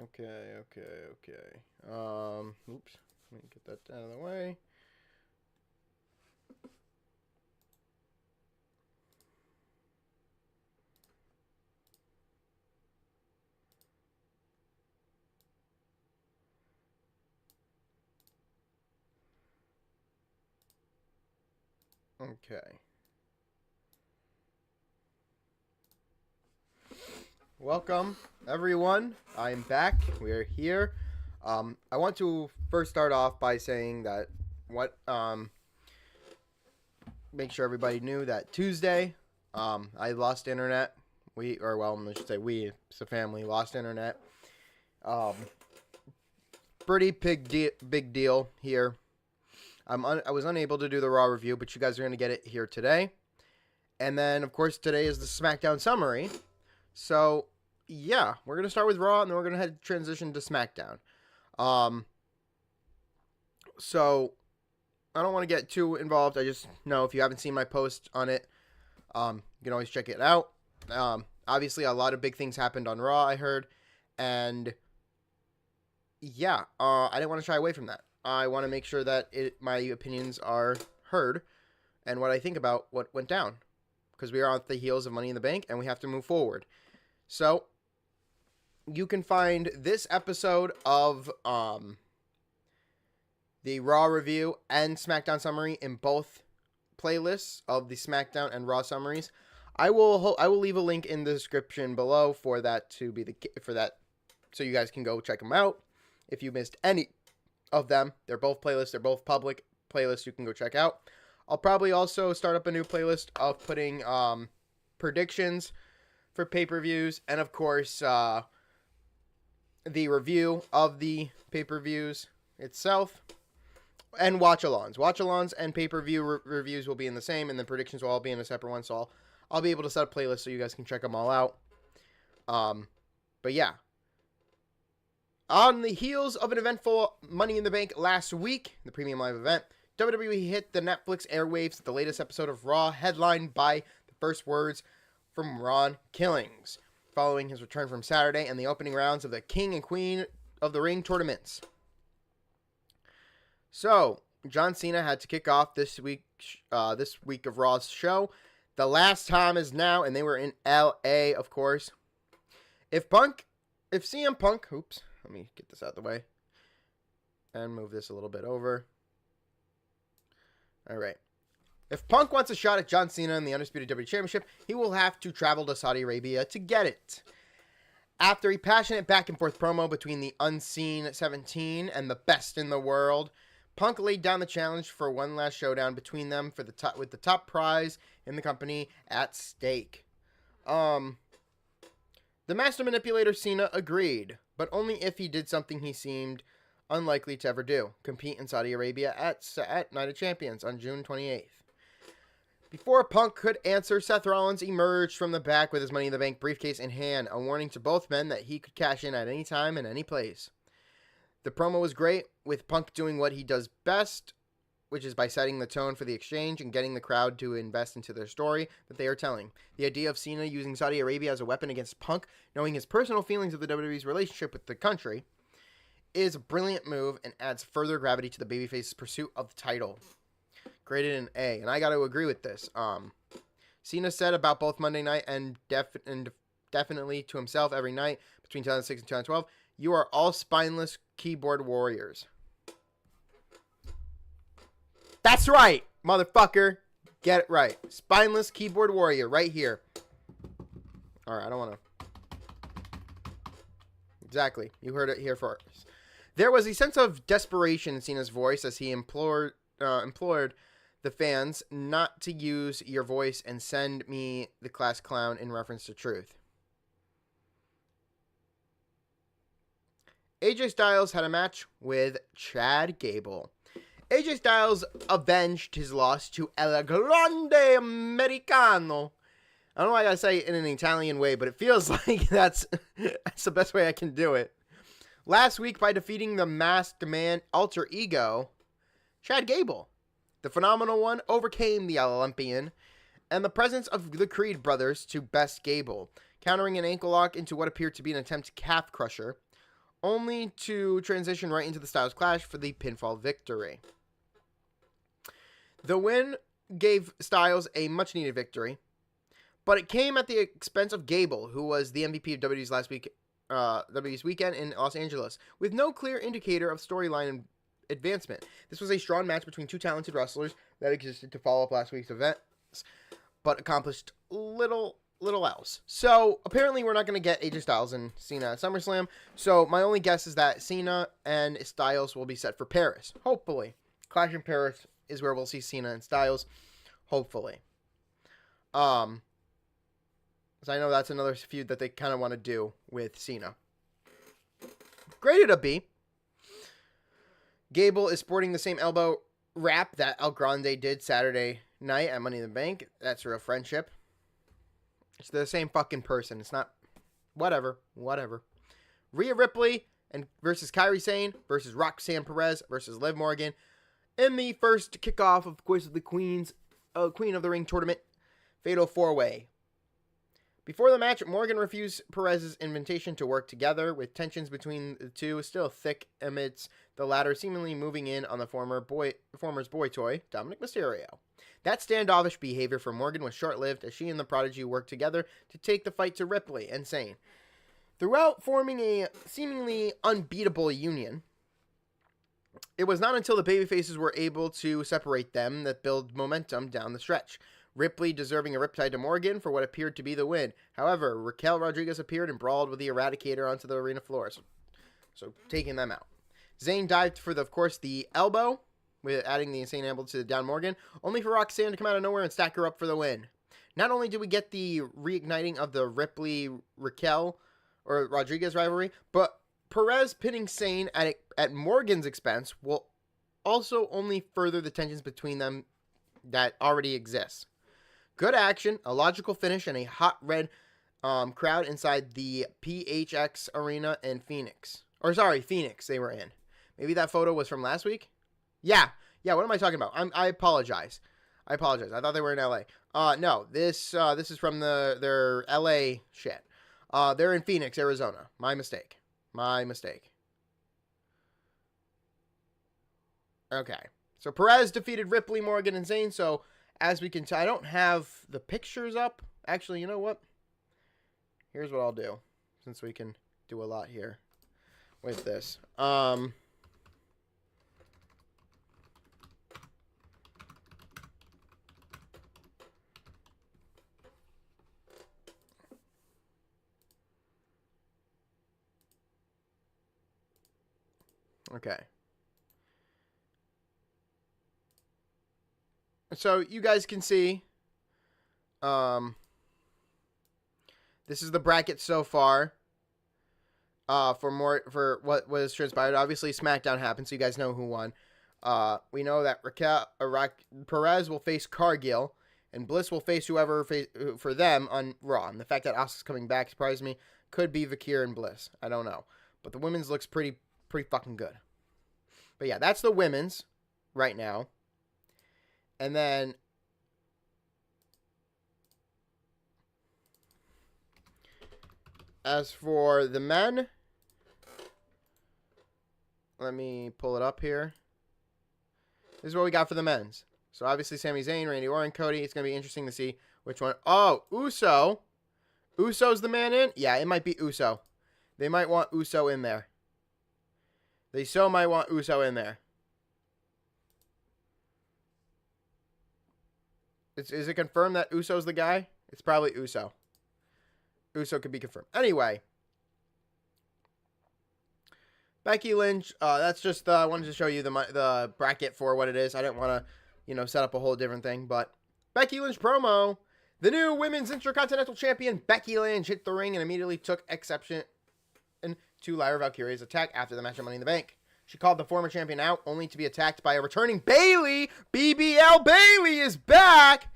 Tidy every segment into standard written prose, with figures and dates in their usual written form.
Okay. Oops. Let me get that out of the way. Okay. Welcome, everyone. I'm back. We're here. I want to first start off by saying that make sure everybody knew that Tuesday, I lost internet. I should say we, as a family, lost internet. Um, Pretty big deal here. I was unable to do the Raw review, but you guys are going to get it here today. And then, of course, today is the SmackDown summary. So, yeah, we're going to start with Raw, and then we're going to transition to SmackDown. So, I don't want to get too involved. I just know if you haven't seen my post on it, you can always check it out. Obviously, a lot of big things happened on Raw, I heard. And, yeah, I didn't want to shy away from that. I want to make sure that my opinions are heard and what I think about what went down. Because we are on the heels of Money in the Bank, and we have to move forward. So, you can find this episode of the Raw review and SmackDown summary in both playlists of the SmackDown and Raw summaries. I will leave a link in the description below for that so you guys can go check them out. If you missed any of them, they're both playlists. They're both public playlists you can go check out. I'll probably also start up a new playlist of putting predictions for pay-per-views and, of course, the review of the pay-per-views itself and watch-alongs. Watch-alongs and pay-per-view reviews will be in the same, and the predictions will all be in a separate one, so I'll be able to set up playlists so you guys can check them all out. But yeah. On the heels of an eventful Money in the Bank last week, the Premium Live event, WWE hit the Netflix airwaves with the latest episode of Raw, headlined by the first words from Ron Killings, following his return from Saturday and the opening rounds of the King and Queen of the Ring tournaments. So, John Cena had to kick off this week of Raw's show. The last time is now, and they were in LA, of course. If CM Punk, let me get this out of the way and move this a little bit over. All right. If Punk wants a shot at John Cena in the Undisputed WWE Championship, he will have to travel to Saudi Arabia to get it. After a passionate back-and-forth promo between the Unseen 17 and the Best in the World, Punk laid down the challenge for one last showdown between them with the top prize in the company at stake. The Master Manipulator Cena agreed, but only if he did something he seemed unlikely to ever do: compete in Saudi Arabia at Night of Champions on June 28th. Before Punk could answer, Seth Rollins emerged from the back with his Money in the Bank briefcase in hand, a warning to both men that he could cash in at any time and any place. The promo was great, with Punk doing what he does best, which is by setting the tone for the exchange and getting the crowd to invest into their story that they are telling. The idea of Cena using Saudi Arabia as a weapon against Punk, knowing his personal feelings of the WWE's relationship with the country, is a brilliant move and adds further gravity to the babyface's pursuit of the title. Graded an A, and I got to agree with this. Cena said about both Monday night and definitely to himself every night between 2006 and 2012, "You are all spineless keyboard warriors." That's right, motherfucker. Get it right. Spineless keyboard warrior right here. All right, I don't want to. Exactly. You heard it here first. There was a sense of desperation in Cena's voice as he implored the fans not to use your voice and send me the class clown in reference to Truth. AJ Styles had a match with Chad Gable. AJ Styles avenged his loss to El Grande Americano. I don't know why I gotta say it in an Italian way, but it feels like that's the best way I can do it. Last week by defeating the Masked Man alter ego, Chad Gable. The Phenomenal One overcame the Olympian and the presence of the Creed brothers to best Gable, countering an ankle lock into what appeared to be an attempt calf crusher. only to transition right into the Styles Clash for the pinfall victory. The win gave Styles a much-needed victory, but it came at the expense of Gable, who was the MVP of WWE's weekend in Los Angeles, with no clear indicator of storyline advancement. This was a strong match between two talented wrestlers that existed to follow up last week's events, but accomplished little else. So apparently we're not going to get AJ Styles and Cena at SummerSlam. So my only guess is that Cena and Styles will be set for Paris. Hopefully. Clash in Paris is where we'll see Cena and Styles. Hopefully. So I know that's another feud that they kind of want to do with Cena. Great it'll be. Gable is sporting the same elbow wrap that El Grande did Saturday night at Money in the Bank. That's real friendship. It's the same fucking person. It's not... Whatever. Rhea Ripley versus Kairi Sane versus Roxanne Perez versus Liv Morgan in the first kickoff, of course, of the Queen of the Ring tournament Fatal 4-Way. Before the match, Morgan refused Perez's invitation to work together, with tensions between the two still thick amidst the latter seemingly moving in on the former's boy toy, Dominic Mysterio. That standoffish behavior from Morgan was short-lived, as she and the Prodigy worked together to take the fight to Ripley and Sane, throughout forming a seemingly unbeatable union. It was not until the babyfaces were able to separate them that built momentum down the stretch. Ripley deserving a riptide to Morgan for what appeared to be the win. However, Raquel Rodriguez appeared and brawled with the Eradicator onto the arena floors, so taking them out. Zayn dived for, of course, the elbow, with adding the insane elbow to the down Morgan, only for Roxanne to come out of nowhere and stack her up for the win. Not only did we get the reigniting of the Ripley-Raquel or Rodriguez rivalry, but Perez pinning Sane at Morgan's expense will also only further the tensions between them that already exists. Good action, a logical finish, and a hot red crowd inside the PHX arena in Phoenix. Phoenix they were in. Maybe that photo was from last week? Yeah, what am I talking about? I apologize. I thought they were in LA. No, this is from their LA shit. They're in Phoenix, Arizona. My mistake. Okay. So Perez defeated Ripley, Morgan, and Zayn. So as we can tell, I don't have the pictures up. Actually, you know what? Here's what I'll do, since we can do a lot here with this. Okay. So you guys can see, this is the bracket so far, for what was transpired. Obviously, SmackDown happened, so you guys know who won. We know that Perez will face Cargill, and Bliss will face whoever for them on Raw. And the fact that Asuka's coming back surprised me. Could be Vakir and Bliss. I don't know, but the women's looks pretty fucking good. But yeah, that's the women's right now. And then as for the men, let me pull it up here. This is what we got for the men's. So obviously Sami Zayn, Randy Orton, Cody. It's going to be interesting to see which one. Oh, Uso. Uso's the man in? Yeah, it might be Uso. They might want Uso in there. They so might want Uso in there. Is it confirmed that Uso's the guy? It's probably Uso. Uso could be confirmed. Anyway. Becky Lynch. That's just, I wanted to show you the bracket for what it is. I didn't want to, set up a whole different thing. But Becky Lynch promo. The new Women's Intercontinental Champion, Becky Lynch, hit the ring and immediately took exception to Lyra Valkyrie's attack after the match at Money in the Bank. She called the former champion out, only to be attacked by a returning Bayley. BBL Bayley is back,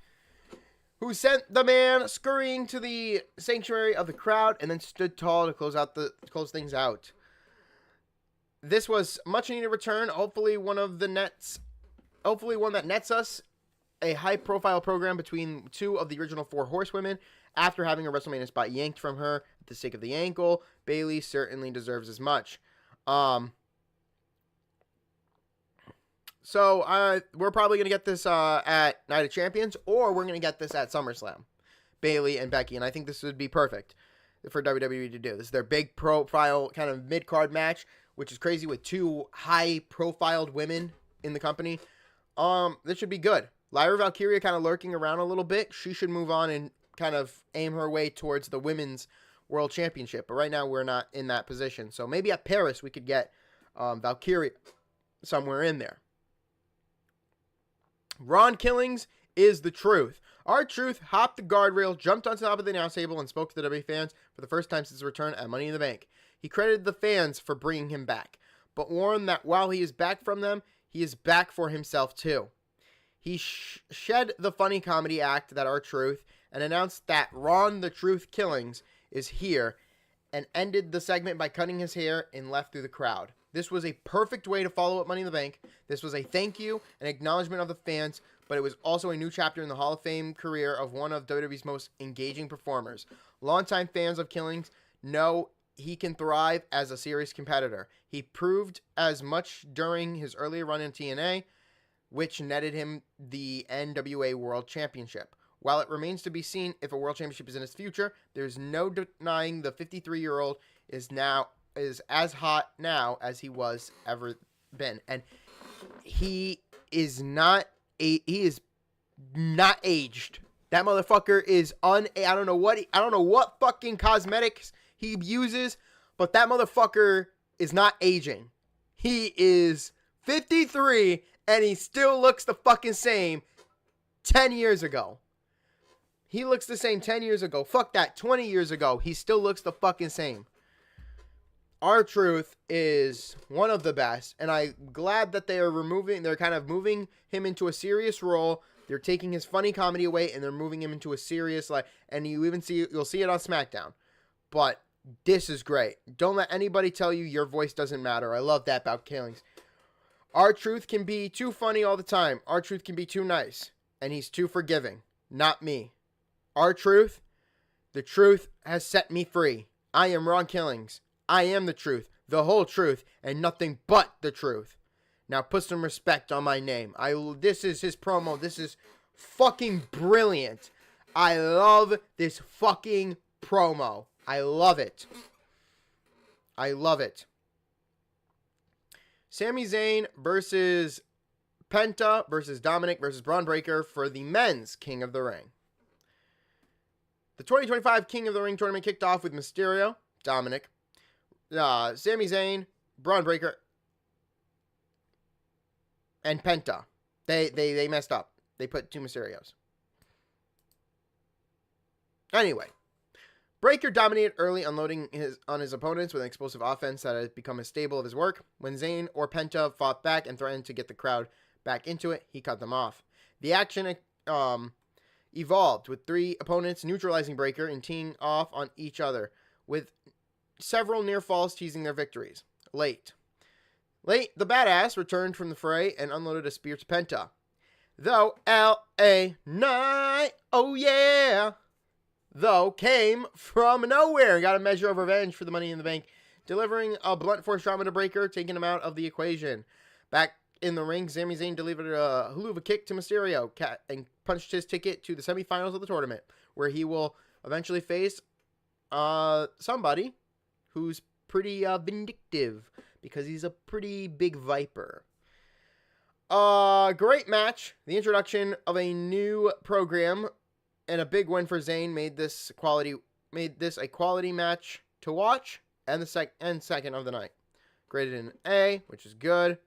who sent the man scurrying to the sanctuary of the crowd and then stood tall to close things out. This was much needed return. Hopefully one that nets us a high-profile program between two of the original 4 horsewomen. After having a WrestleMania spot yanked from her at the sake of the ankle, Bayley certainly deserves as much. So we're probably going to get this at Night of Champions, or we're going to get this at SummerSlam. Bayley and Becky, and I think this would be perfect for WWE to do. This is their big profile kind of mid-card match, which is crazy with two high-profiled women in the company. This should be good. Lyra Valkyria kind of lurking around a little bit. She should move on and kind of aim her way towards the Women's World Championship, but right now we're not in that position. So maybe at Paris we could get Valkyria somewhere in there. Ron Killings is the truth. R-Truth hopped the guardrail, jumped on top of the announce table, and spoke to the WWE fans for the first time since his return at Money in the Bank. He credited the fans for bringing him back, but warned that while he is back from them, he is back for himself too. He shed the funny comedy act that R-Truth and announced that Ron the Truth Killings is here, and ended the segment by cutting his hair and left through the crowd. This was a perfect way to follow up Money in the Bank. This was a thank you and acknowledgement of the fans, but it was also a new chapter in the Hall of Fame career of one of WWE's most engaging performers. Longtime fans of Killings know he can thrive as a serious competitor. He proved as much during his earlier run in TNA, which netted him the NWA World Championship. While it remains to be seen if a World Championship is in his future, there's no denying the 53-year-old is as hot now as he was ever been. And he is not aged. That motherfucker is I don't know what fucking cosmetics he uses, but that motherfucker is not aging. He is 53 and he still looks the fucking same 10 years ago. He looks the same 10 years ago. Fuck that, 20 years ago. He still looks the fucking same. R-Truth is one of the best, and I'm glad that they're kind of moving him into a serious role. They're taking his funny comedy away, and they're moving him into a serious, and you'll see it on SmackDown. But this is great. Don't let anybody tell you your voice doesn't matter. I love that about Killings. R-Truth can be too funny all the time. R-Truth can be too nice, and he's too forgiving. Not me. R-Truth, the truth has set me free. I am Ron Killings. I am the truth, the whole truth, and nothing but the truth. Now put some respect on my name. This is his promo. This is fucking brilliant. I love this fucking promo. I love it. I love it. Sami Zayn versus Penta versus Dominic versus Braun Breaker for the men's King of the Ring. The 2025 King of the Ring tournament kicked off with Mysterio, Dominic, Sami Zayn, Braun Breaker, and Penta. They messed up. They put two Mysterios. Anyway, Breaker dominated early, unloading on his opponents with an explosive offense that had become a staple of his work. When Zayn or Penta fought back and threatened to get the crowd back into it, he cut them off. The action evolved, with three opponents neutralizing Breaker and teeing off on each other, with several near falls teasing their victories. Late, the badass returned from the fray and unloaded a spear to Penta. Though L.A. Knight, oh yeah, came from nowhere and got a measure of revenge for the Money in the Bank, delivering a blunt force trauma to Breaker, taking him out of the equation. Back in the ring, Sami Zayn delivered a hula kick to Mysterio and punched his ticket to the semifinals of the tournament, where he will eventually face somebody who's pretty vindictive, because he's a pretty big viper. Great match. The introduction of a new program and a big win for Zayn made this a quality match to watch, and the second of the night. Graded an A, which is good.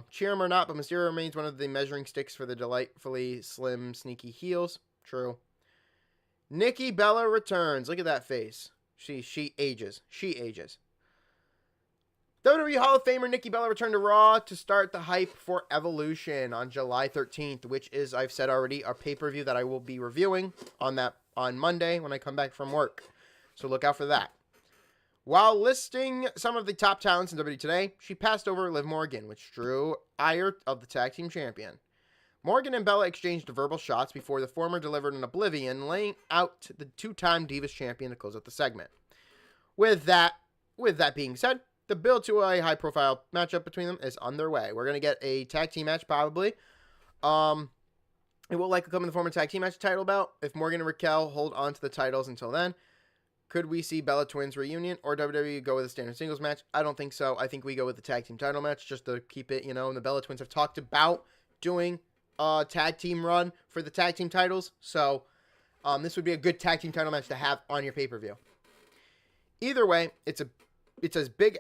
Cheer him or not, but Mysterio remains one of the measuring sticks for the delightfully slim, sneaky heels. True. Nikki Bella returns. Look at that face. She ages. She ages. WWE Hall of Famer Nikki Bella returned to Raw to start the hype for Evolution on July 13th, which is, I've said already, a pay-per-view that I will be reviewing on Monday when I come back from work. So look out for that. While listing some of the top talents in WWE today, she passed over Liv Morgan, which drew ire of the tag team champion. Morgan and Bella exchanged verbal shots before the former delivered an oblivion, laying out the two-time Divas champion to close out the segment. With that being said, the build to a high-profile matchup between them is underway. We're going to get a tag team match, probably. It will likely come in the form of tag team match title bout. If Morgan and Raquel hold on to the titles until then, could we see Bella Twins reunion or WWE go with a standard singles match? I don't think so. I think we go with the tag team title match just to keep it, and the Bella Twins have talked about doing a tag team run for the tag team titles. So this would be a good tag team title match to have on your pay-per-view. Either way, it's as big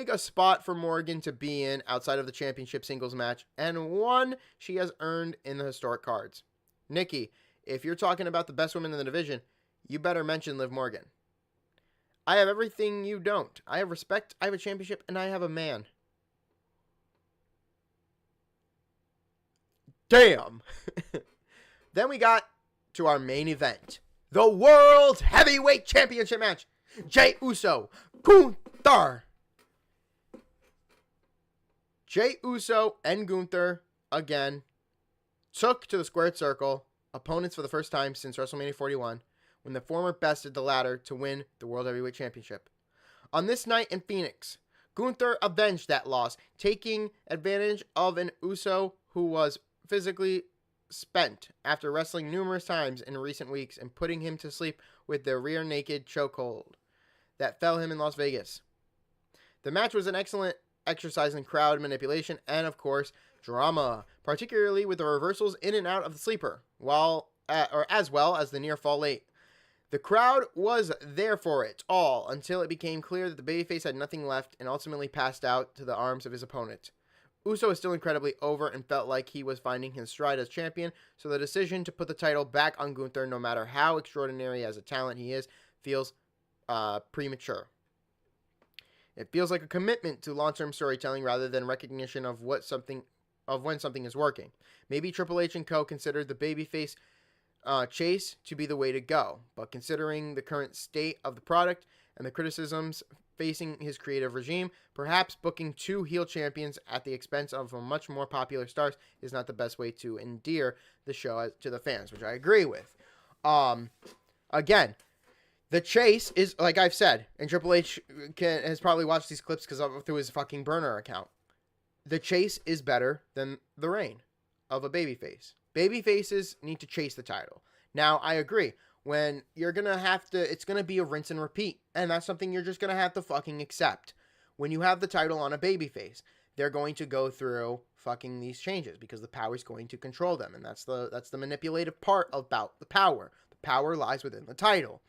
a spot for Morgan to be in outside of the championship singles match, and one she has earned in the historic cards. Nikki, if you're talking about the best woman in the division, you better mention Liv Morgan. I have everything you don't. I have respect, I have a championship, and I have a man. Damn! Then we got to our main event. The World Heavyweight Championship match. Jey Uso, Gunther. Jey Uso and Gunther, again, took to the squared circle, opponents for the first time since WrestleMania 41, when the former bested the latter to win the World Heavyweight Championship. On this night in Phoenix, Gunther avenged that loss, taking advantage of an Uso who was physically spent after wrestling numerous times in recent weeks and putting him to sleep with their rear naked chokehold that fell him in Las Vegas. The match was an excellent exercise in crowd manipulation and, of course, drama, particularly with the reversals in and out of the sleeper, as well as the near fall late. The crowd was there for it all until it became clear that the babyface had nothing left and ultimately passed out to the arms of his opponent. Uso is still incredibly over and felt like he was finding his stride as champion, so the decision to put the title back on Gunther, no matter how extraordinary as a talent he is, feels premature. It feels like a commitment to long-term storytelling rather than recognition of when something is working. Maybe Triple H and Co. considered the babyface chase to be the way to go, but considering the current state of the product and the criticisms facing his creative regime, perhaps booking two heel champions at the expense of a much more popular stars is not the best way to endear the show to the fans, which I agree with. Again, the chase is, like I've said, and Triple H has probably watched these clips through his fucking burner account. The chase is better than the reign of a babyface. Babyfaces need to chase the title. Now, I agree. When you're going to have to, it's going to be a rinse and repeat. And that's something you're just going to have to fucking accept. When you have the title on a babyface, they're going to go through fucking these changes because the power is going to control them. And that's the manipulative part about the power. The power lies within the title.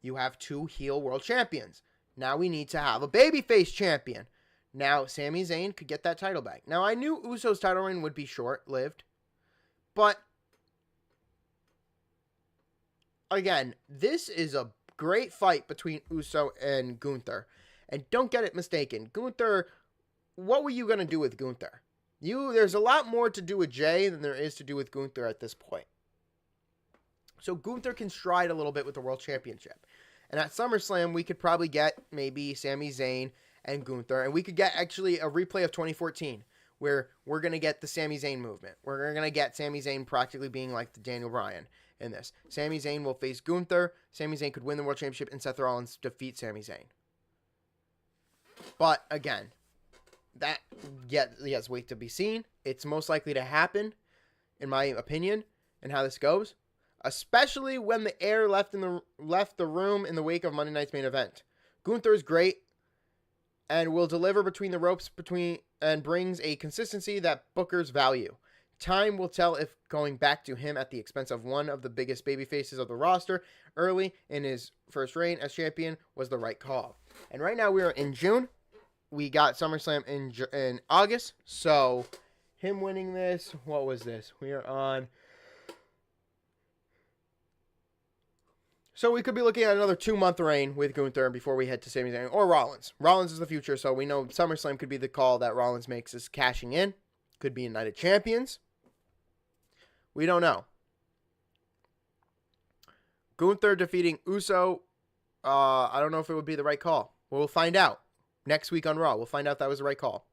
You have two heel world champions. Now we need to have a babyface champion. Now, Sami Zayn could get that title back. Now, I knew Uso's title reign would be short-lived. But again, this is a great fight between Uso and Gunther. And don't get it mistaken. Gunther, what were you going to do with Gunther? There's a lot more to do with Jey than there is to do with Gunther at this point. So Gunther can stride a little bit with the World Championship. And at SummerSlam, we could probably get maybe Sami Zayn and Gunther. And we could get actually a replay of 2014. Where we're going to get the Sami Zayn movement. We're going to get Sami Zayn practically being like the Daniel Bryan in this. Sami Zayn will face Gunther. Sami Zayn could win the World Championship and Seth Rollins defeat Sami Zayn. But again, yes, wait to be seen. It's most likely to happen, in my opinion, and how this goes. Especially when the air left the room in the wake of Monday night's main event. Gunther is great and will deliver between the ropes and brings a consistency that bookers value. Time will tell if going back to him at the expense of one of the biggest babyfaces of the roster early in his first reign as champion was the right call. And right now we are in June. We got SummerSlam in August. So him winning this, what was this? We are on. So we could be looking at another 2-month reign with Gunther before we head to Sami Zayn or Rollins. Rollins is the future, so we know SummerSlam could be the call that Rollins makes is cashing in. Could be a Night of Champions. We don't know. Gunther defeating Uso, I don't know if it would be the right call. We'll find out. Next week on Raw, we'll find out that was the right call.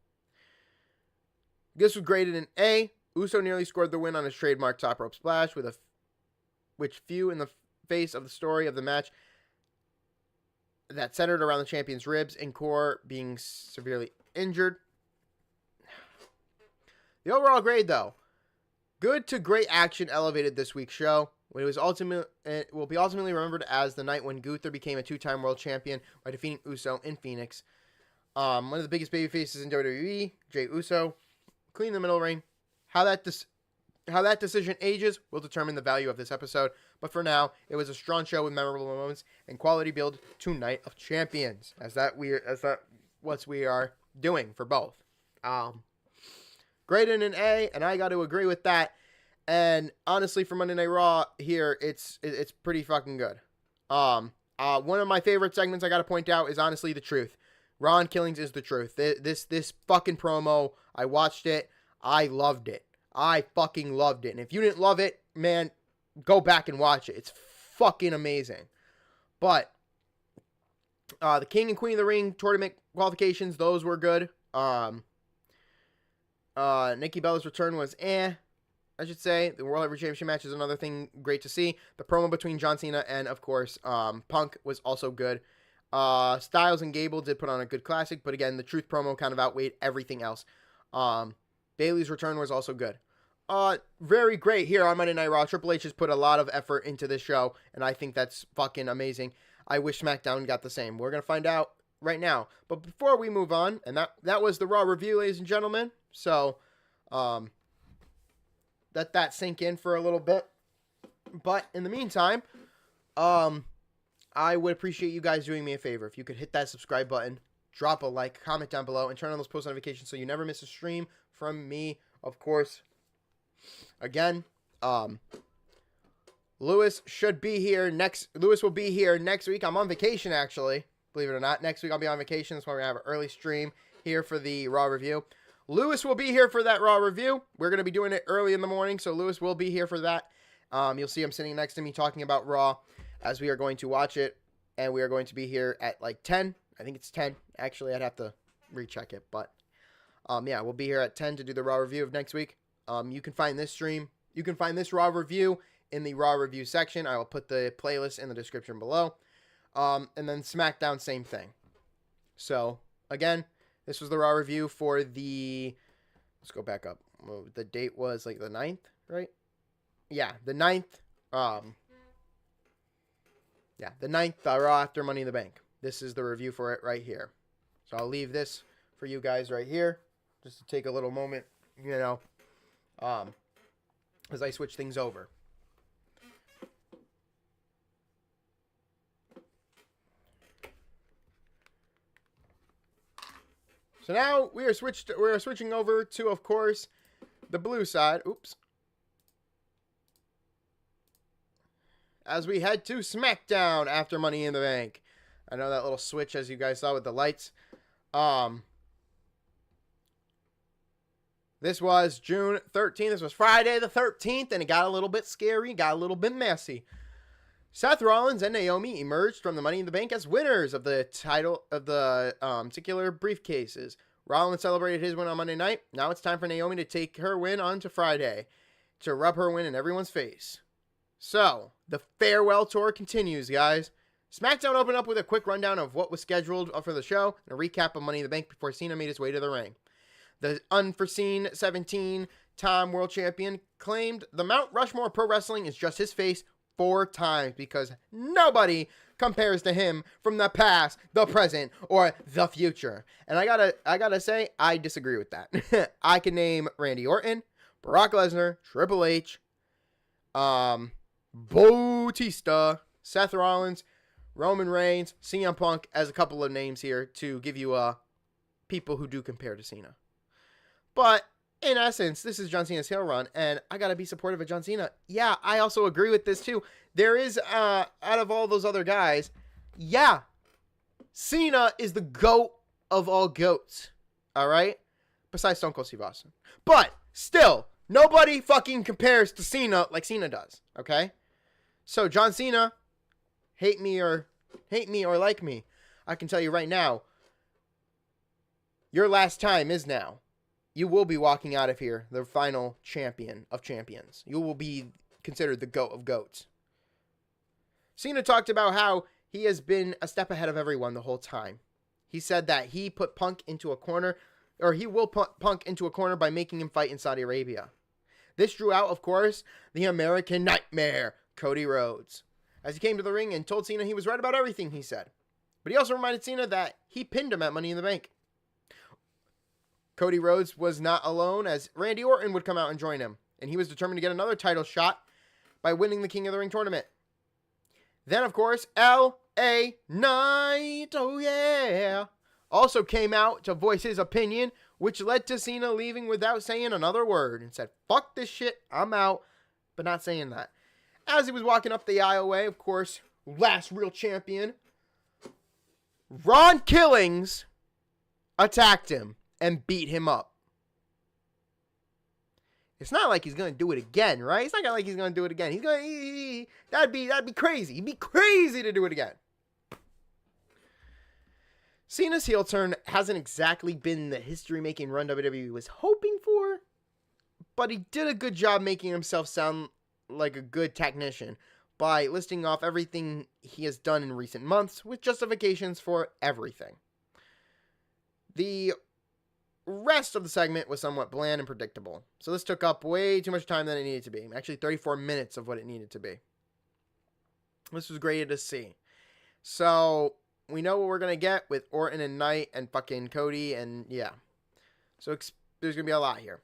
This was graded an A. Uso nearly scored the win on his trademark top rope splash, which few in the face of the story of the match that centered around the champion's ribs and core being severely injured. The overall grade, though, good to great action elevated this week's show. It will be ultimately remembered as the night when Gunther became a 2-time world champion by defeating Uso in Phoenix. One of the biggest baby faces in WWE, Jey Uso, clean the middle ring. How that decision ages will determine the value of this episode. But for now, it was a strong show with memorable moments and quality build to Night of Champions, as what we are doing for both. Graded an A, and I got to agree with that. And honestly, for Monday Night Raw here, it's pretty fucking good. One of my favorite segments I got to point out is honestly the truth. Ron Killings is the truth. This fucking promo, I watched it. I loved it. I fucking loved it. And if you didn't love it, man, go back and watch it. It's fucking amazing. But the King and Queen of the Ring tournament qualifications, those were good. Nikki Bella's return was I should say. The World Heavyweight Championship match is another thing great to see. The promo between John Cena and, of course, Punk was also good. Styles and Gable did put on a good classic, but again, the Truth promo kind of outweighed everything else. Bayley's return was also good. Very great here on Monday Night Raw. Triple H has put a lot of effort into this show, and I think that's fucking amazing. I wish SmackDown got the same. We're going to find out right now. But before we move on, and that was the Raw review, ladies and gentlemen. So, let that sink in for a little bit. But in the meantime, I would appreciate you guys doing me a favor. If you could hit that subscribe button, drop a like, comment down below, and turn on those post notifications so you never miss a stream from me, of course. Again, Lewis will be here next week. I'm on vacation, actually. Believe it or not. Next week I'll be on vacation. That's why we're going to have an early stream here for the Raw review. Lewis will be here for that Raw review. We're going to be doing it early in the morning, so Lewis will be here for that. You'll see him sitting next to me talking about Raw as we are going to watch it, and we are going to be here at like 10. I think it's 10. Actually, I'd have to recheck it, but yeah, we'll be here at 10 to do the Raw review of next week. You can find this Raw review in the Raw review section. I will put the playlist in the description below. And then SmackDown, same thing. So, again, this was the Raw review for let's go back up. The date was like the 9th, right? Yeah, the 9th. The 9th, Raw after Money in the Bank. This is the review for it right here. So I'll leave this for you guys right here, just to take a little moment, as I switch things over. So now we are switching over to, of course, the blue side. Oops. As we head to SmackDown after Money in the Bank. I know that little switch, as you guys saw with the lights. This was June 13th. This was Friday the 13th, and it got a little bit scary, got a little bit messy. Seth Rollins and Naomi emerged from the Money in the Bank as winners of the title of the particular briefcases. Rollins celebrated his win on Monday night. Now it's time for Naomi to take her win on to Friday to rub her win in everyone's face. So, the farewell tour continues, guys. SmackDown opened up with a quick rundown of what was scheduled for the show and a recap of Money in the Bank before Cena made his way to the ring. The unforeseen 17-time world champion claimed the Mount Rushmore Pro Wrestling is just his face 4 times because nobody compares to him from the past, the present, or the future. And I gotta say, I disagree with that. I can name Randy Orton, Brock Lesnar, Triple H, Bautista, Seth Rollins, Roman Reigns, CM Punk as a couple of names here to give you people who do compare to Cena. But in essence, this is John Cena's heel run, and I gotta be supportive of John Cena. Yeah, I also agree with this too. There is, out of all those other guys, yeah, Cena is the GOAT of all GOATs. All right? Besides Stone Cold Steve Austin. But still, nobody fucking compares to Cena like Cena does. Okay? So John Cena, hate me or like me, I can tell you right now, your last time is now. You will be walking out of here the final champion of champions. You will be considered the GOAT of GOATs. Cena talked about how he has been a step ahead of everyone the whole time. He said that he put Punk into a corner, or he will put Punk into a corner by making him fight in Saudi Arabia. This drew out, of course, the American Nightmare, Cody Rhodes, as he came to the ring and told Cena he was right about everything he said. But he also reminded Cena that he pinned him at Money in the Bank. Cody Rhodes was not alone, as Randy Orton would come out and join him, and he was determined to get another title shot by winning the King of the Ring tournament. Then, of course, L.A. Knight, oh yeah, also came out to voice his opinion, which led to Cena leaving without saying another word and said, fuck this shit, I'm out, but not saying that. As he was walking up the aisleway, of course, last real champion, Ron Killings attacked him and beat him up. It's not like he's going to do it again, right? It's not like he's going to do it again. That'd be crazy. He'd be crazy to do it again. Cena's heel turn hasn't exactly been the history-making run WWE was hoping for, but he did a good job making himself sound like a good technician by listing off everything he has done in recent months with justifications for everything. The rest of the segment was somewhat bland and predictable, so this took up way too much time than it needed to be. Actually, 34 minutes of what it needed to be. This was great to see. So we know what we're going to get with Orton and Knight and fucking Cody, and yeah. So there's going to be a lot here.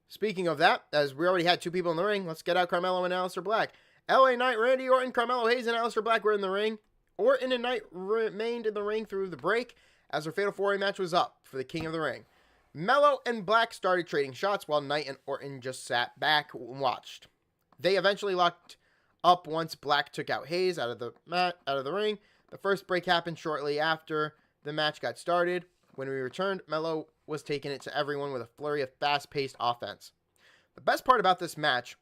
Speaking of that, as we already had two people in the ring, let's get out Carmelo and Aleister Black. LA Knight, Randy Orton, Carmelo Hayes, and Aleister Black were in the ring. Orton and Knight remained in the ring through the break as their Fatal 4-Way match was up for the King of the Ring. Melo and Black started trading shots while Knight and Orton just sat back and watched. They eventually locked up once Black took out Hayes out of the ring. The first break happened shortly after the match got started. When we returned, Melo was taking it to everyone with a flurry of fast-paced offense. The best part about this match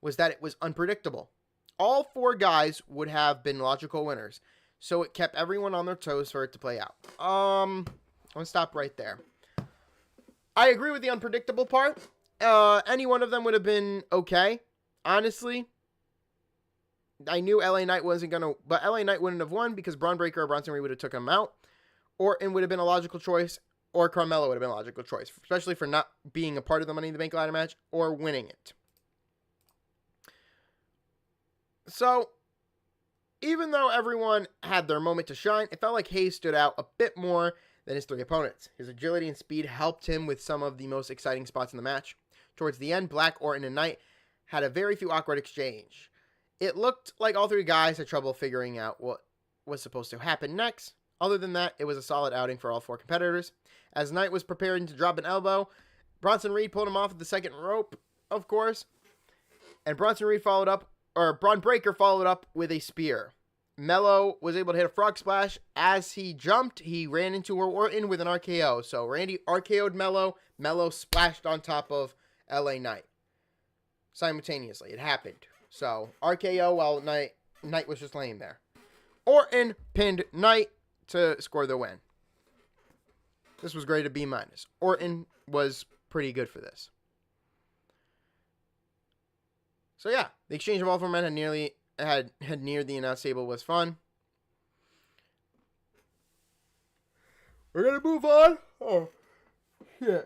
was that it was unpredictable. All four guys would have been logical winners, so it kept everyone on their toes for it to play out. I'm going to stop right there. I agree with the unpredictable part. Any one of them would have been okay. Honestly, I knew LA Knight wasn't going to, but LA Knight wouldn't have won because Braun Breaker or Bronson Reed would have took him out. Orton would have been a logical choice, or Carmelo would have been a logical choice, especially for not being a part of the Money in the Bank ladder match or winning it. So, even though everyone had their moment to shine, it felt like Hayes stood out a bit more than his three opponents. His agility and speed helped him with some of the most exciting spots in the match. Towards the end, Black, Orton, and Knight had a very few awkward exchange. It looked like all three guys had trouble figuring out what was supposed to happen next. Other than that, it was a solid outing for all four competitors. As Knight was preparing to drop an elbow, Bronson Reed pulled him off at the second rope, of course, and Braun Breaker followed up with a spear. Melo was able to hit a frog splash. As he jumped, he ran into Orton with an RKO. So Randy RKO'd Melo. Melo splashed on top of LA Knight. Simultaneously, it happened. So RKO while Knight was just laying there. Orton pinned Knight to score the win. This was great at B-. Orton was pretty good for this. So yeah, the exchange of all four men had neared the announce table was fun. We're gonna move on. Oh, yeah.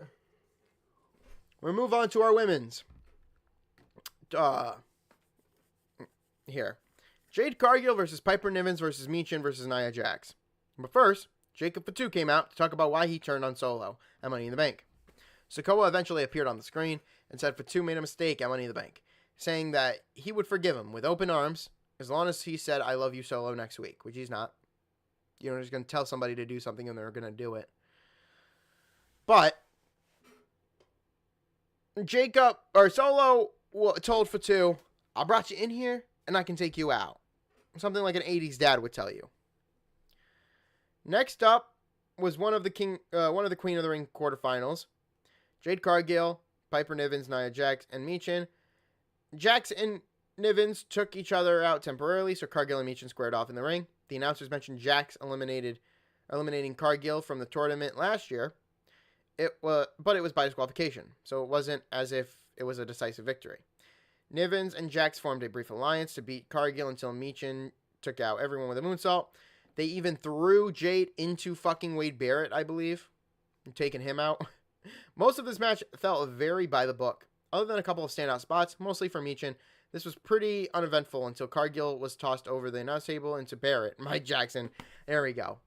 We'll move on to our women's. Here, Jade Cargill versus Piper Niven versus Michin versus Nia Jax. But first, Jacob Fatu came out to talk about why he turned on Solo at Money in the Bank. Sikoa eventually appeared on the screen and said Fatu made a mistake at Money in the Bank, saying that he would forgive him with open arms as long as he said, I love you, Solo, next week, which he's not. You know, he's going to tell somebody to do something and they're going to do it. But Solo told Fatu, I brought you in here and I can take you out. Something like an 80s dad would tell you. Next up was one of the Queen of the Ring quarterfinals. Jade Cargill, Piper Niven, Nia Jax, and Michin. Jax and Nivens took each other out temporarily, so Cargill and Michin squared off in the ring. The announcers mentioned Jax eliminating Cargill from the tournament last year. But it was by disqualification, so it wasn't as if it was a decisive victory. Nivens and Jax formed a brief alliance to beat Cargill until Michin took out everyone with a moonsault. They even threw Jade into fucking Wade Barrett, I believe, and taking him out. Most of this match felt very by the book. Other than a couple of standout spots, mostly from Meechin, this was pretty uneventful until Cargill was tossed over the announce table into Barrett. Mike Jackson. There we go.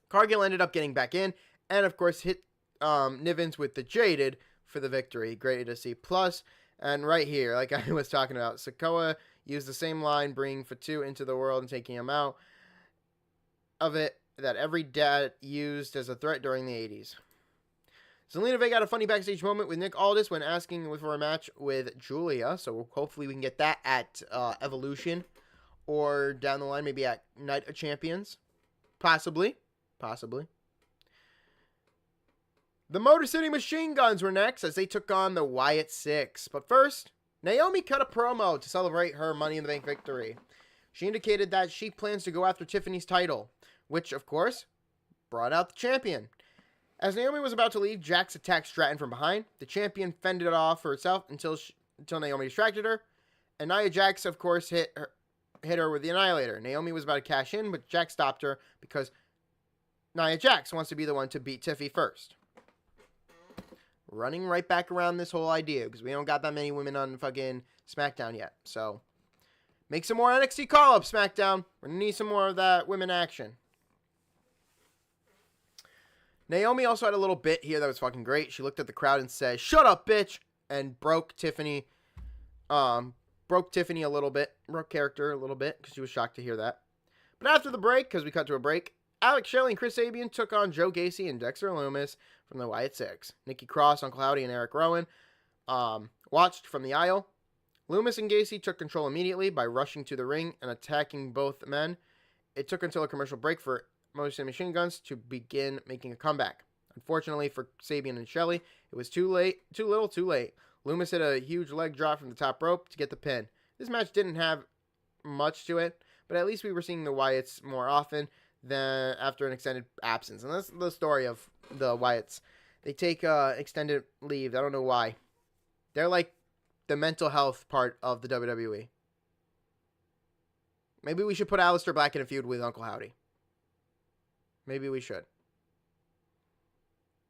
Cargill ended up getting back in and, of course, hit Nivens with the Jaded for the victory. Great to see. Plus, and right here, like I was talking about, Sikoa used the same line, bringing Fatu into the world and taking him out of it that every dad used as a threat during the 80s. Zelina Vega had a funny backstage moment with Nick Aldis when asking for a match with Julia. So hopefully we can get that at Evolution or down the line, maybe at Night of Champions. Possibly. The Motor City Machine Guns were next as they took on the Wyatt Six. But first, Naomi cut a promo to celebrate her Money in the Bank victory. She indicated that she plans to go after Tiffany's title, which, of course, brought out the champion. As Naomi was about to leave, Jax attacked Stratton from behind. The champion fended it off for herself until Naomi distracted her. And Nia Jax, of course, hit her with the Annihilator. Naomi was about to cash in, but Jax stopped her because Nia Jax wants to be the one to beat Tiffy first. Running right back around this whole idea because we don't got that many women on fucking SmackDown yet. So, make some more NXT call-up, SmackDown. We're going to need some more of that women action. Naomi also had a little bit here that was fucking great. She looked at the crowd and said, "Shut up, bitch!" and broke Tiffany a little bit. Broke character a little bit because she was shocked to hear that. But after the break, because we cut to a break, Alex Shelley and Chris Sabian took on Joe Gacy and Dexter Lumis from the Wyatt Six. Nikki Cross, Uncle Howdy, and Eric Rowan watched from the aisle. Lumis and Gacy took control immediately by rushing to the ring and attacking both men. It took until a commercial break for Motor City Machine Guns to begin making a comeback. Unfortunately for Sabian and Shelley, it was too late. Lumis hit a huge leg drop from the top rope to get the pin. This match didn't have much to it, but at least we were seeing the Wyatts more often than after an extended absence. And that's the story of the Wyatts. They take extended leave. I don't know why. They're like the mental health part of the WWE. Maybe we should put Aleister Black in a feud with Uncle Howdy. Maybe we should.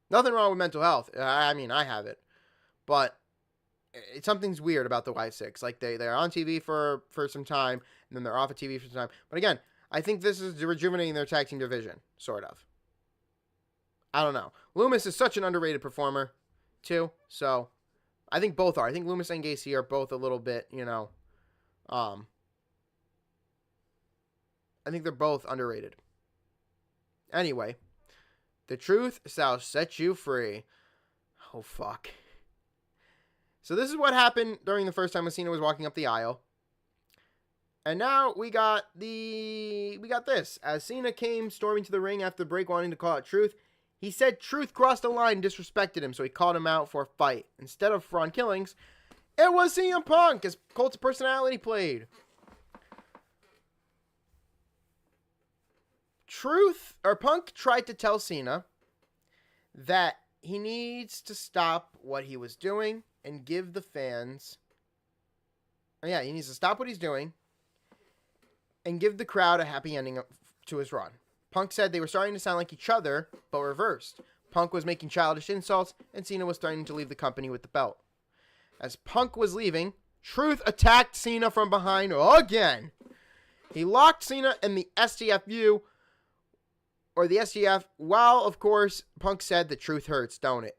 Nothing wrong with mental health. I mean, I have it. But something's weird about the Wyatt Six. Like, they're on TV for some time, and then they're off of TV for some time. But again, I think this is rejuvenating their tag team division, sort of. I don't know. Lumis is such an underrated performer, too. So, I think both are. I think Lumis and Gacy are both a little bit, I think they're both underrated. Anyway, the truth shall set you free. Oh, fuck. So this is what happened during the first time Cena was walking up the aisle. And now we got this. As Cena came storming to the ring after the break wanting to call out Truth, he said Truth crossed the line and disrespected him, so he called him out for a fight. Instead of Ron Killings, it was CM Punk as Cult's personality played. Punk tried to tell Cena that he needs to stop what he was doing and give the fans... he needs to stop what he's doing and give the crowd a happy ending to his run. Punk said they were starting to sound like each other, but reversed. Punk was making childish insults, and Cena was starting to leave the company with the belt. As Punk was leaving, Truth attacked Cena from behind again. He locked Cena in the STFU, or the STF, while, of course, Punk said the truth hurts, don't it?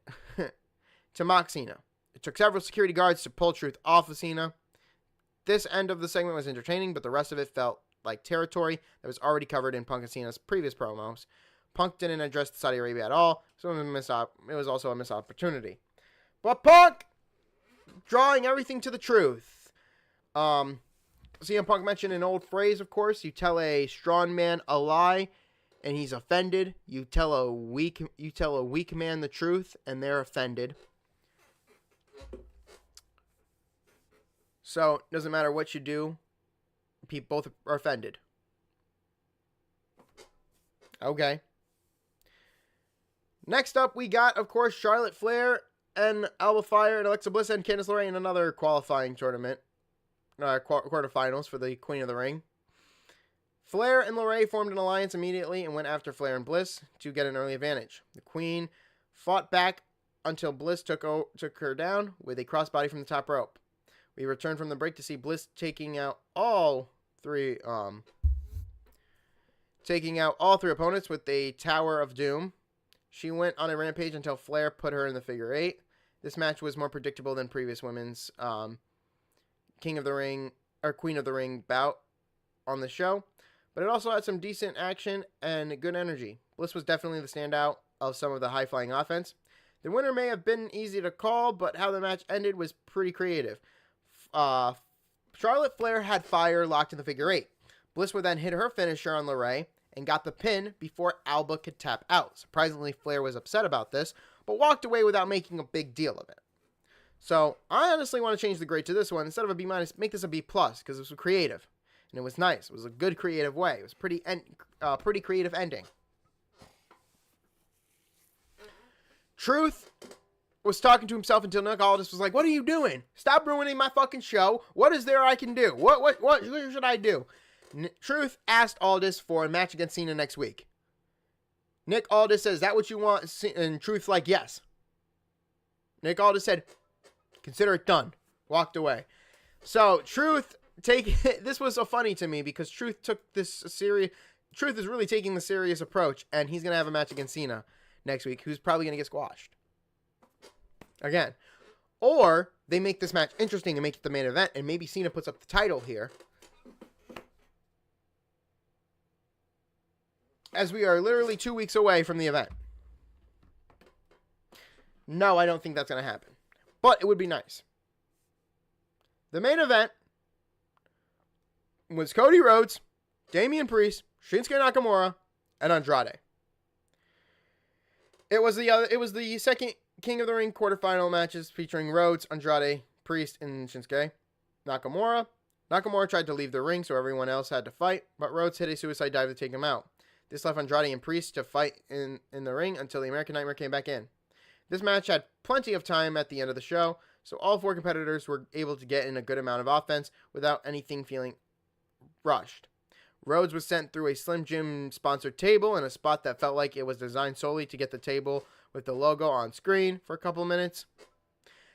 To mock Cena. It took several security guards to pull Truth off of Cena. This end of the segment was entertaining, but the rest of it felt like territory that was already covered in Punk and Cena's previous promos. Punk didn't address Saudi Arabia at all, so it was also a missed opportunity. But Punk, drawing everything to the truth. CM Punk mentioned an old phrase, of course. You tell a strong man a lie, and he's offended. You tell a weak man the truth, and they're offended. So, it doesn't matter what you do. People both are offended. Okay. Next up, we got, of course, Charlotte Flair and Alba Fire and Alexa Bliss and Candice LeRae in another qualifying tournament. Quarterfinals for the Queen of the Ring. Flair and LeRae formed an alliance immediately and went after Flair and Bliss to get an early advantage. The Queen fought back until Bliss took her down with a crossbody from the top rope. We returned from the break to see Bliss taking out all three opponents with a Tower of Doom. She went on a rampage until Flair put her in the figure 8. This match was more predictable than previous women's King of the Ring or Queen of the Ring bout on the show, but it also had some decent action and good energy. Bliss was definitely the standout of some of the high-flying offense. The winner may have been easy to call, but how the match ended was pretty creative. Charlotte Flair had Fire locked in the figure 8. Bliss would then hit her finisher on LeRae and got the pin before Alba could tap out. Surprisingly, Flair was upset about this, but walked away without making a big deal of it. So, I honestly want to change the grade to this one. Instead of a B-, make this a B+, because it was creative. And it was nice. It was a good creative way. It was pretty creative ending. Truth was talking to himself until Nick Aldis was like, "What are you doing? Stop ruining my fucking show. What is there I can do? What should I do?" Truth asked Aldis for a match against Cena next week. Nick Aldis says, "Is that what you want?" And Truth's like, "Yes." Nick Aldis said, "Consider it done." Walked away. So Truth this was so funny to me because Truth took this serious. Truth is really taking the serious approach, and he's gonna have a match against Cena next week, who's probably gonna get squashed again. Or they make this match interesting and make it the main event, and maybe Cena puts up the title here, as we are literally 2 weeks away from the event. No, I don't think that's gonna happen, but it would be nice. The main event was Cody Rhodes, Damian Priest, Shinsuke Nakamura, and Andrade. It was the second King of the Ring quarterfinal matches featuring Rhodes, Andrade, Priest, and Shinsuke Nakamura. Nakamura tried to leave the ring, so everyone else had to fight, but Rhodes hit a suicide dive to take him out. This left Andrade and Priest to fight in the ring until the American Nightmare came back in. This match had plenty of time at the end of the show, so all 4 competitors were able to get in a good amount of offense without anything feeling rushed. Rhodes was sent through a Slim Jim sponsored table in a spot that felt like it was designed solely to get the table with the logo on screen for a couple of minutes.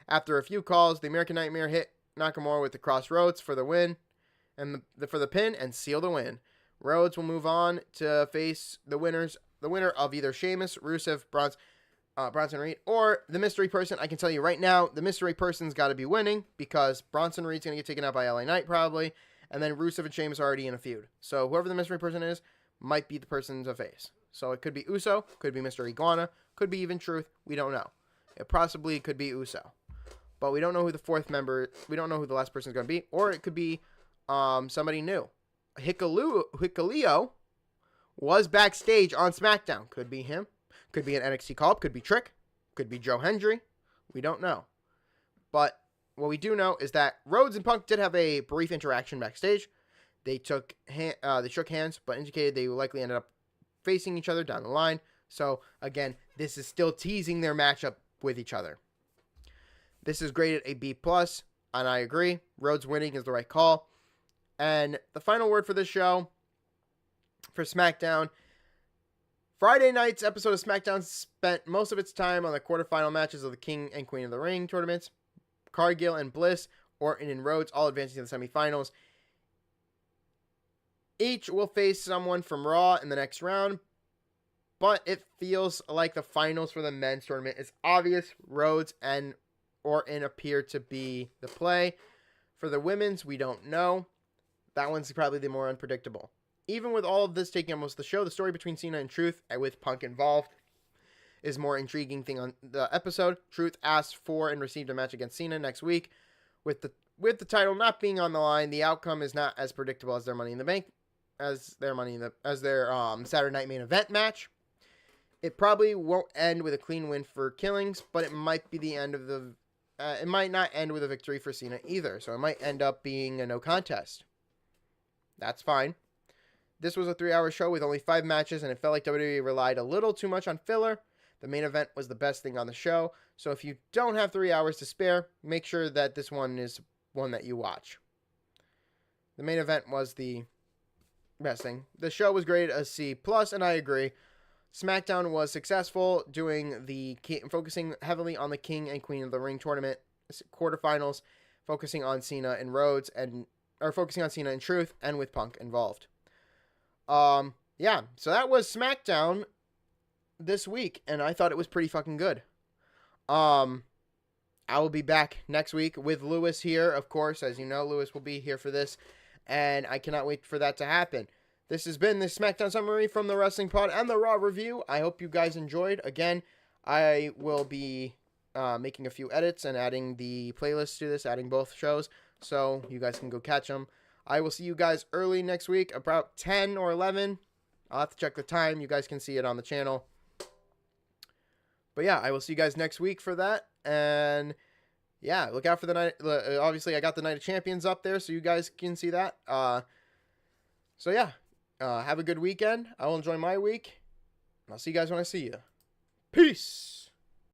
After a few calls, the American Nightmare hit Nakamura with the Crossroads for the win and for the pin and seal the win. Rhodes will move on to face the winner of either Sheamus, Rusev, Bronson Reed, or the mystery person. I can tell you right now, the mystery person's got to be winning because Bronson Reed's going to get taken out by LA Knight probably. And then Rusev and Sheamus are already in a feud. So whoever the mystery person is might be the person to face. So it could be Uso, could be Mr. Iguana, could be even Truth. We don't know. It possibly could be Uso. But we don't know who the fourth member, we don't know who the last person is going to be. Or it could be somebody new. Hikuleo was backstage on SmackDown. Could be him. Could be an NXT call-up. Could be Trick. Could be Joe Hendry. We don't know. But what we do know is that Rhodes and Punk did have a brief interaction backstage. They shook hands, but indicated they likely ended up facing each other down the line. So, again, this is still teasing their matchup with each other. This is graded a B+, and I agree. Rhodes winning is the right call. And the final word for this show, for SmackDown, Friday night's episode of SmackDown spent most of its time on the quarterfinal matches of the King and Queen of the Ring tournaments. Cargill and Bliss, Orton and Rhodes all advancing to the semifinals. Each will face someone from Raw in the next round, but it feels like the finals for the men's tournament is obvious. Rhodes and Orton appear to be the play. For the women's, we don't know. That one's probably the more unpredictable. Even with all of this taking up most of the show, the story between Cena and Truth, with Punk involved, is more intriguing thing on the episode. Truth asked for and received a match against Cena next week. With the title not being on the line, the outcome is not as predictable as their Money in the Bank, as their Saturday Night Main Event match. It probably won't end with a clean win for Killings, but it might be the end of the. It might not end with a victory for Cena either, so it might end up being a no contest. That's fine. This was a 3-hour show with only 5 matches, and it felt like WWE relied a little too much on filler. The main event was the best thing on the show, so if you don't have 3 hours to spare, make sure that this one is one that you watch. The main event was the best thing. The show was great, a C plus, and I agree. SmackDown was successful focusing heavily on the King and Queen of the Ring tournament quarterfinals, focusing on Cena and Rhodes focusing on Cena and Truth, and with Punk involved. Yeah, so that was SmackDown this week, and I thought it was pretty fucking good. I will be back next week with Lewis here, of course. As you know, Lewis will be here for this, and I cannot wait for that to happen. This has been the SmackDown summary from the Wrestling Pod and the Raw review. I hope you guys enjoyed. Again, I will be making a few edits and adding the playlist to this, adding both shows, so you guys can go catch them. I will see you guys early next week, about 10 or 11. I'll have to check the time. You guys can see it on the channel. But yeah, I will see you guys next week for that. And yeah, look out for the night. Obviously, I got the Night of Champions up there, so you guys can see that. So yeah, have a good weekend. I will enjoy my week. And I'll see you guys when I see you. Peace.